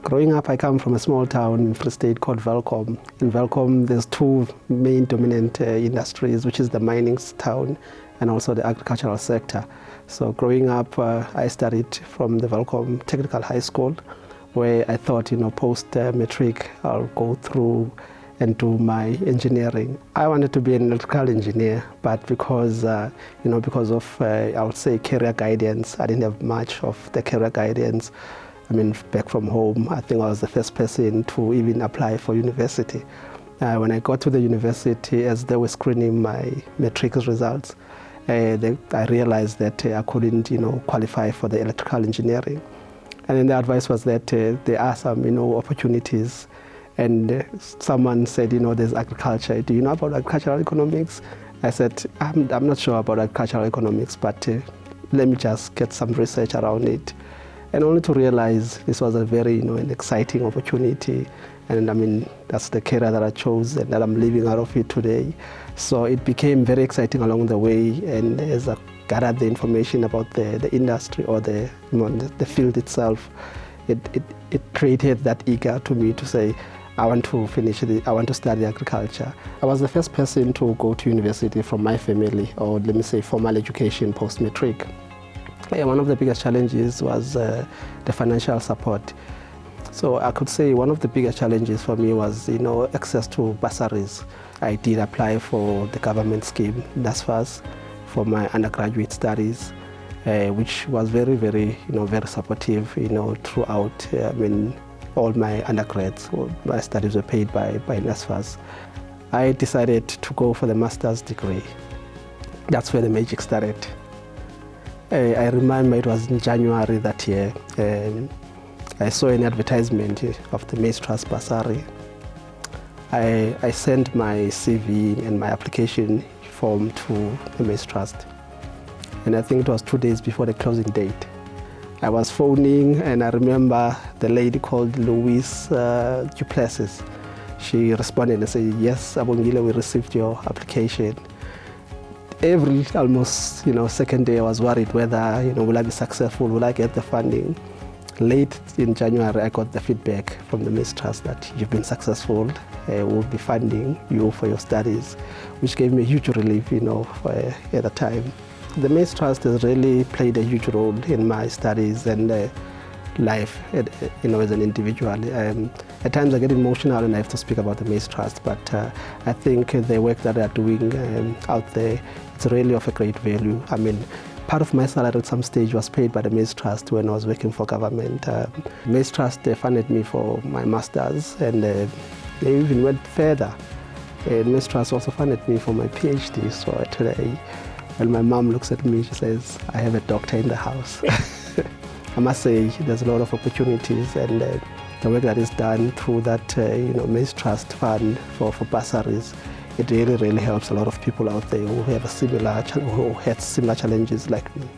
Growing up, I come from a small town in Free State called Welkom. In Welkom, there's two main dominant industries, which is the mining town and also the agricultural sector. So growing up, I studied from the Welkom Technical High School, where I thought, post-matric, I'll go through and do my engineering. I wanted to be an electrical engineer, but because of, I would say, career guidance, I didn't have much of the career guidance. Back from home, I think I was the first person to even apply for university. When I got to the university, as they were screening my matric results, I realized that I couldn't, qualify for the electrical engineering. And then the advice was that there are some, opportunities. And someone said, there's agriculture. Do you know about agricultural economics? I said, I'm not sure about agricultural economics, but let me just get some research around it. And only to realize this was a very, an exciting opportunity. And that's the career that I chose and that I'm living out of it today. So it became very exciting along the way. And as I gathered the information about the industry or the field itself, it created that eager to me to say, I want to study agriculture. I was the first person to go to university from my family, or let me say formal education post-matric. One of the biggest challenges was the financial support. So I could say one of the biggest challenges for me was, access to bursaries. I did apply for the government scheme, NSFAS, for my undergraduate studies, which was very, very, very supportive, throughout. All my undergrads, my studies were paid by NSFAS. I decided to go for the master's degree. That's where the magic started. I remember it was in January that year. I saw an advertisement of the Maize Trust Bursary. I sent my CV and my application form to the Maize Trust. And I think it was 2 days before the closing date. I was phoning, and I remember the lady called Louise Duplessis. She responded and said, yes, Abongile, we received your application. Every almost second day I was worried whether will I be successful, will I get the funding. Late in January I got the feedback from the Maize Trust that you've been successful, we'll be funding you for your studies, which gave me a huge relief at the time. The Maize Trust has really played a huge role in my studies and life as an individual. At times I get emotional and I have to speak about the Maize Trust, but I think the work that they're doing out there, it's really of a great value. Part of my salary at some stage was paid by the Maize Trust when I was working for government. Maize Trust funded me for my master's, and they even went further. Maize Trust also funded me for my PhD. So today, when my mom looks at me, she says, I have a doctor in the house. I must say there's a lot of opportunities, and the work that is done through that Maize Trust fund for bursaries, it really helps a lot of people out there who have who had similar challenges like me.